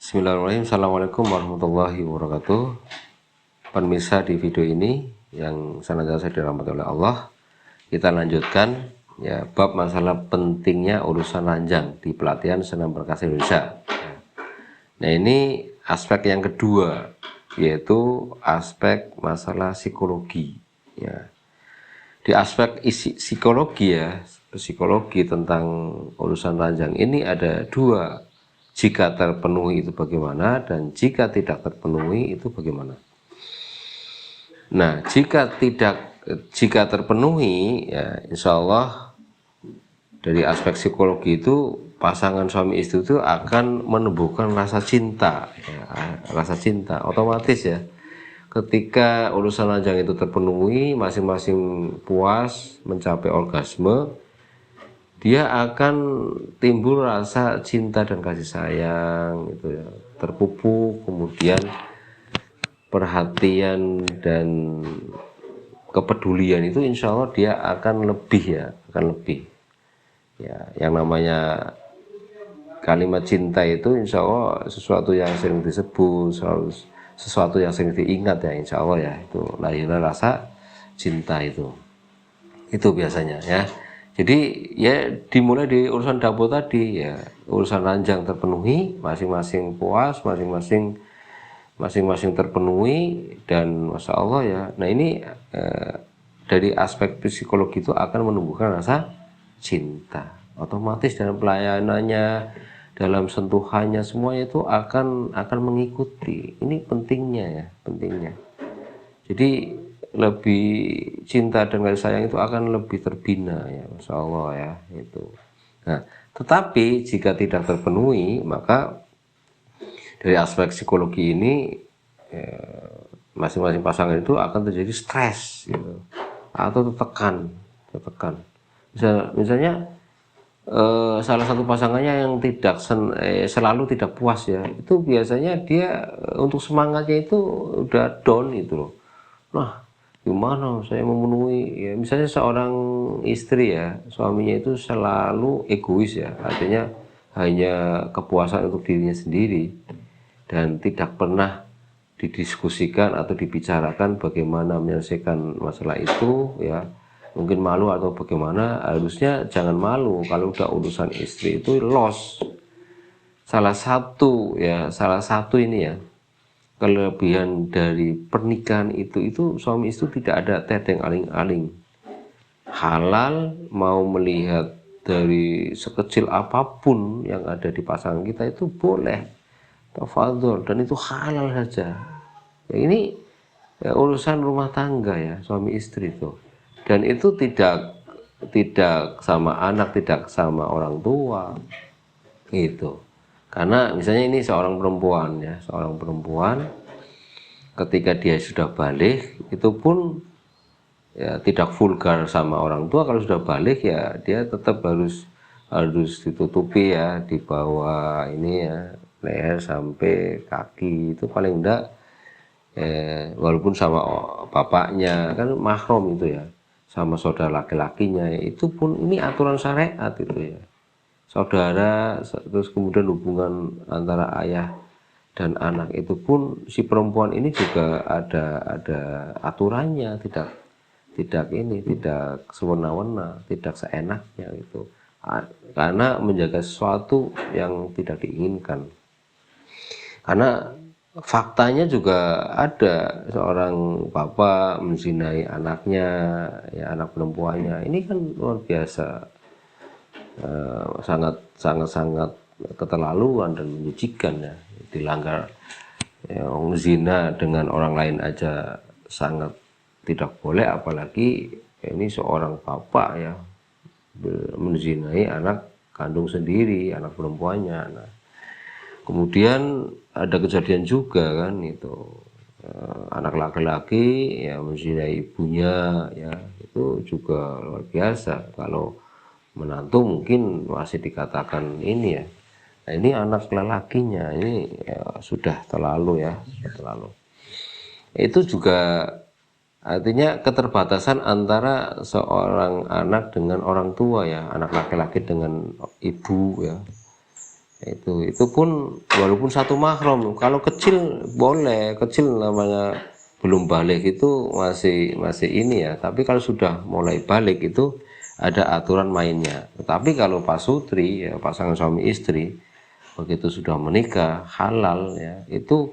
Bismillahirrahmanirrahim. Assalamualaikum warahmatullahi wabarakatuh. Pemirsa, di video ini yang senantiasa dirahmati oleh Allah, kita lanjutkan ya bab masalah pentingnya urusan ranjang di pelatihan senam perkasa Indonesia. Nah, ini aspek yang kedua, yaitu aspek masalah psikologi ya. Di aspek psikologi tentang urusan ranjang ini ada dua. Jika terpenuhi itu bagaimana, dan jika tidak terpenuhi itu bagaimana. Nah, jika terpenuhi ya insya Allah dari aspek psikologi itu pasangan suami istri itu akan menumbuhkan rasa cinta ya, rasa cinta otomatis ya. Ketika urusan ranjang itu terpenuhi, masing-masing puas mencapai orgasme, dia akan timbul rasa cinta dan kasih sayang itu ya, terpupuk, kemudian perhatian dan kepedulian itu insya Allah dia akan lebih ya. Yang namanya kalimat cinta itu insya Allah sesuatu yang sering disebut, sesuatu yang sering diingat ya insya Allah ya, itu lahirnya rasa cinta itu biasanya ya. Jadi ya dimulai di urusan dapur tadi ya, urusan ranjang terpenuhi, masing-masing puas, masing-masing terpenuhi, dan masya Allah ya. Nah ini dari aspek psikologi itu akan menumbuhkan rasa cinta, otomatis dalam pelayanannya, dalam sentuhannya, semuanya itu akan mengikuti. Ini pentingnya. Jadi lebih cinta dan kasih sayang itu akan lebih terbina ya, masya Allah ya itu. Nah, tetapi jika tidak terpenuhi, maka dari aspek psikologi ini masing-masing pasangan itu akan terjadi stres gitu, atau tertekan. Misalnya salah satu pasangannya yang selalu tidak puas ya, itu biasanya dia untuk semangatnya itu udah down itu loh. Nah, gimana saya memenuhi ya, misalnya seorang istri ya, suaminya itu selalu egois ya, artinya hanya kepuasan untuk dirinya sendiri dan tidak pernah didiskusikan atau dibicarakan bagaimana menyelesaikan masalah itu ya. Mungkin malu atau bagaimana, harusnya jangan malu kalau udah urusan istri itu loss. Salah satu ini ya kelebihan dari pernikahan itu suami istri tidak ada teteng aling-aling. Halal mau melihat dari sekecil apapun yang ada di pasangan kita itu boleh, tafadhol, dan itu halal saja ya. Ini ya, urusan rumah tangga ya, suami istri itu, dan itu tidak sama anak, tidak sama orang tua gitu. Karena misalnya ini seorang perempuan ketika dia sudah balik itu pun ya tidak vulgar sama orang tua. Kalau sudah balik ya dia tetap harus ditutupi ya, di bawah ini ya, leher sampai kaki itu paling enggak walaupun sama bapaknya kan mahram itu ya, sama saudara laki-lakinya ya, itu pun ini aturan syariat itu ya. Saudara, terus kemudian hubungan antara ayah dan anak itu pun si perempuan ini juga ada aturannya, tidak semena-mena, tidak seenaknya itu, karena menjaga sesuatu yang tidak diinginkan. Karena faktanya juga ada seorang bapak menzinai anaknya ya, anak perempuannya. Ini kan luar biasa, sangat keterlaluan dan menjijikan ya, dilanggar ya. Zina dengan orang lain aja sangat tidak boleh, apalagi ini seorang bapak ya menzinai anak kandung sendiri, anak perempuannya. Nah, kemudian ada kejadian juga kan itu, anak laki-laki ya menzinai ibunya ya, itu juga luar biasa. Kalau menantu mungkin masih dikatakan ini ya. Nah, ini anak lelakinya ini ya, sudah terlalu ya, terlalu. Itu juga artinya keterbatasan antara seorang anak dengan orang tua ya, anak laki-laki dengan ibu ya. Itu pun walaupun satu mahram. Kalau kecil boleh, kecil namanya belum balik itu masih ini ya. Tapi kalau sudah mulai balik itu ada aturan mainnya. Tapi kalau pasutri ya, pasangan suami istri begitu sudah menikah halal ya, itu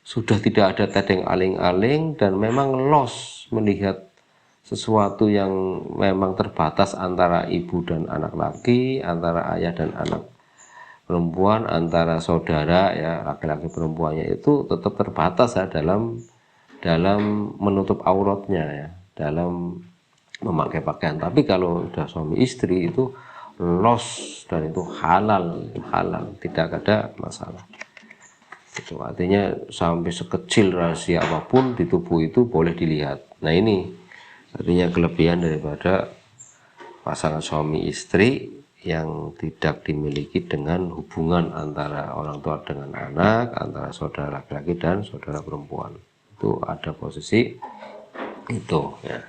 sudah tidak ada tedeng aling-aling dan memang los melihat sesuatu yang memang terbatas antara ibu dan anak laki, antara ayah dan anak perempuan, antara saudara ya laki-laki perempuannya itu tetap terbatas ya dalam menutup auratnya ya, dalam memakai pakaian. Tapi kalau sudah suami istri itu los dan itu halal, tidak ada masalah. Itu artinya sampai sekecil rahasia apapun di tubuh itu boleh dilihat. Nah ini artinya kelebihan daripada pasangan suami istri yang tidak dimiliki dengan hubungan antara orang tua dengan anak, antara saudara laki-laki dan saudara perempuan. Itu ada posisi itu ya.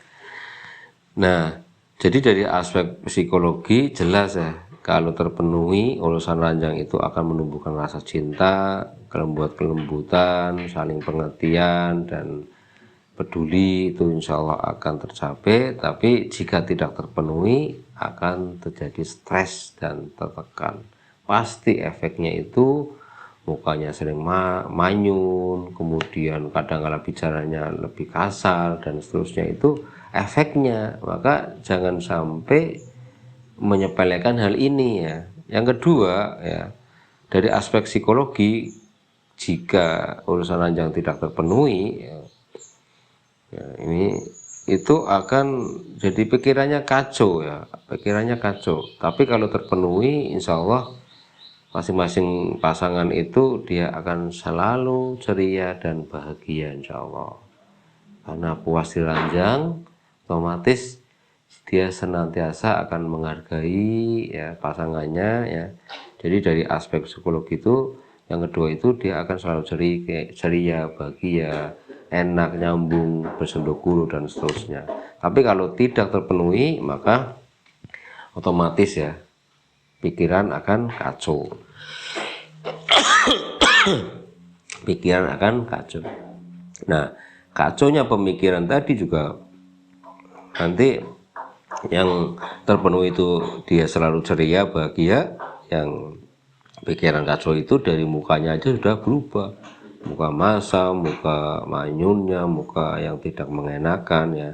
Nah, jadi dari aspek psikologi jelas ya, kalau terpenuhi urusan ranjang itu akan menumbuhkan rasa cinta, kelembutan, saling pengertian dan peduli, itu insya Allah akan tercapai. Tapi jika tidak terpenuhi akan terjadi stres dan tertekan. Pasti efeknya itu mukanya sering manyun, kemudian kadang-kala bicaranya lebih kasar dan seterusnya, itu efeknya. Maka jangan sampai menyepelekan hal ini ya. Yang kedua ya, dari aspek psikologi, jika urusan ranjang tidak terpenuhi ya, ini itu akan jadi pikirannya kacau ya, pikirannya kacau. Tapi kalau terpenuhi insya Allah masing-masing pasangan itu dia akan selalu ceria dan bahagia insya Allah. Karena puas di ranjang, otomatis dia senantiasa akan menghargai ya pasangannya ya. Jadi dari aspek psikologi itu yang kedua itu dia akan selalu ceria, bahagia, enak, nyambung, bersendoguru dan seterusnya. Tapi kalau tidak terpenuhi maka otomatis ya pikiran akan kacau. Pikiran akan kacau. Nah, kacaunya pemikiran tadi juga nanti yang terpenuhi itu dia selalu ceria, bahagia, yang pikiran kacau itu dari mukanya aja sudah berubah. Muka masam, muka manyunnya, muka yang tidak mengenakan ya.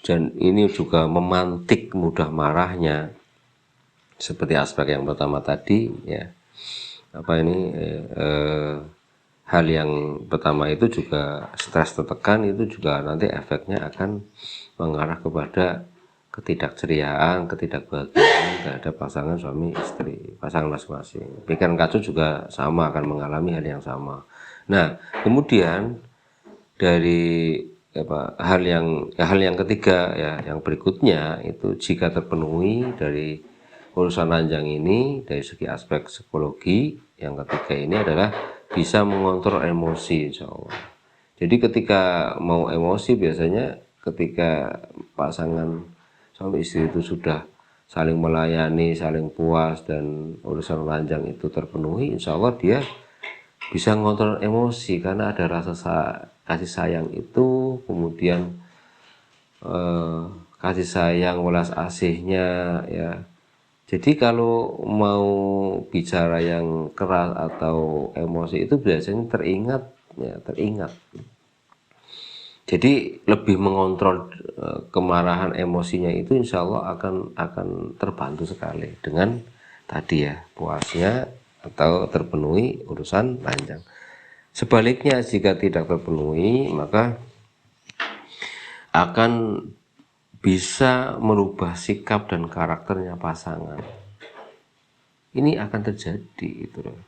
Dan ini juga memantik mudah marahnya. Seperti aspek yang pertama tadi ya. Hal yang pertama itu juga stres tertekan, itu juga nanti efeknya akan mengarah kepada ketidakceriaan, ketidakbahagiaan terhadap pasangan suami istri, pasangan masing-masing. Pikiran kacau juga sama, akan mengalami hal yang sama. Nah, kemudian dari hal yang ketiga ya, yang berikutnya itu jika terpenuhi dari urusan ranjang ini dari segi aspek psikologi, yang ketiga ini adalah bisa mengontrol emosi insya Allah. Jadi ketika mau emosi biasanya ketika pasangan suami istri itu sudah saling melayani, saling puas dan urusan ranjang itu terpenuhi, insya Allah dia bisa mengontrol emosi karena ada rasa kasih sayang itu, kemudian kasih sayang, welas asihnya ya. Jadi kalau mau bicara yang keras atau emosi itu biasanya teringat. Jadi lebih mengontrol kemarahan emosinya itu insya Allah akan terbantu sekali dengan tadi ya, puasnya atau terpenuhi urusan ranjang. Sebaliknya jika tidak terpenuhi maka akan bisa merubah sikap dan karakternya pasangan. Ini akan terjadi itu loh.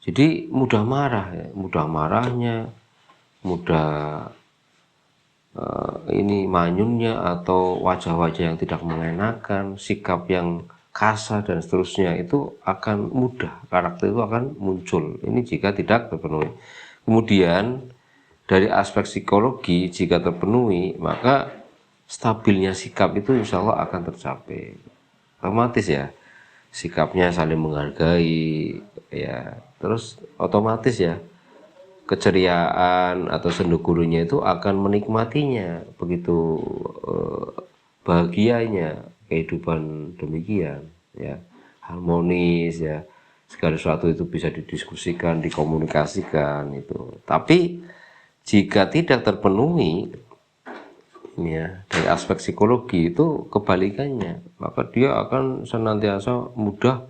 Jadi mudah marah ya, mudah marahnya, mudah ini manyunnya atau wajah-wajah yang tidak mengenakan, sikap yang kasar dan seterusnya itu akan mudah, karakter itu akan muncul. Ini jika tidak terpenuhi. Kemudian dari aspek psikologi jika terpenuhi maka stabilnya sikap itu insya Allah akan tercapai. Otomatis ya, sikapnya saling menghargai, ya terus otomatis ya keceriaan atau sendu gurunya itu akan menikmatinya begitu bahagianya kehidupan demikian ya, harmonis ya, segala sesuatu itu bisa didiskusikan, dikomunikasikan itu. Tapi jika tidak terpenuhi ya dari aspek psikologi itu kebalikannya, maka dia akan senantiasa mudah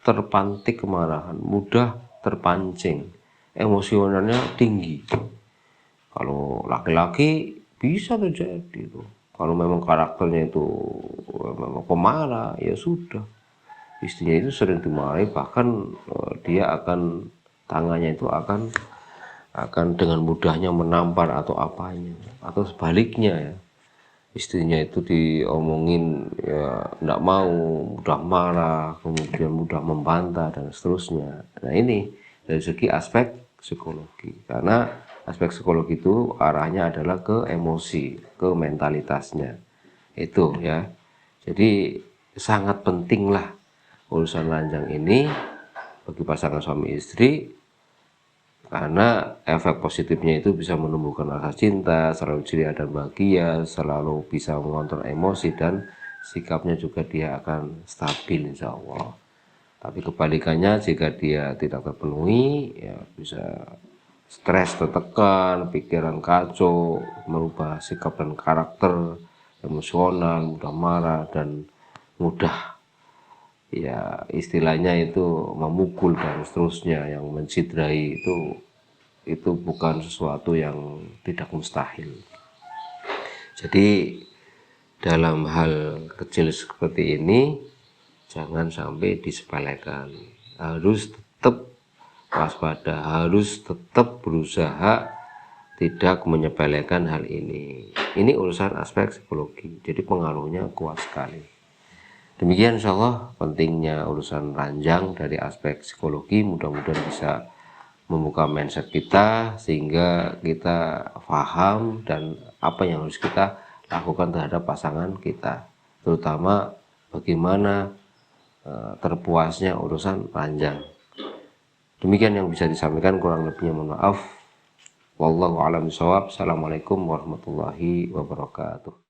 terpantik kemarahan, mudah terpancing, emosionalnya tinggi. Kalau laki-laki bisa terjadi itu. Kalau memang karakternya itu memang pemarah, ya sudah. Istrinya itu sering dimarahi, bahkan dia akan tangannya itu akan dengan mudahnya menampar atau apanya, atau sebaliknya ya. Istrinya itu diomongin ya enggak mau, mudah marah, kemudian mudah membantah dan seterusnya. Nah ini dari segi aspek psikologi, karena aspek psikologi itu arahnya adalah ke emosi, ke mentalitasnya itu ya. Jadi sangat pentinglah urusan ranjang ini bagi pasangan suami istri, karena efek positifnya itu bisa menumbuhkan rasa cinta, selalu ceria dan bahagia, selalu bisa mengontrol emosi, dan sikapnya juga dia akan stabil insya Allah. Tapi kebalikannya jika dia tidak terpenuhi, ya bisa stres, tertekan, pikiran kacau, merubah sikap dan karakter, emosional, mudah marah, dan mudah ya istilahnya itu memukul dan seterusnya, yang mencidrai itu bukan sesuatu yang tidak mustahil. Jadi dalam hal kecil seperti ini jangan sampai disepelekan, harus tetap waspada, harus tetap berusaha tidak menyepelekan hal ini. Ini urusan aspek psikologi, jadi pengaruhnya kuat sekali. Demikian insya Allah pentingnya urusan ranjang dari aspek psikologi. Mudah-mudahan bisa membuka mindset kita sehingga kita paham dan apa yang harus kita lakukan terhadap pasangan kita, terutama bagaimana terpuasnya urusan ranjang. Demikian yang bisa disampaikan, kurang lebihnya mohon maaf. Wallahu a'lam bishawab. Assalamualaikum warahmatullahi wabarakatuh.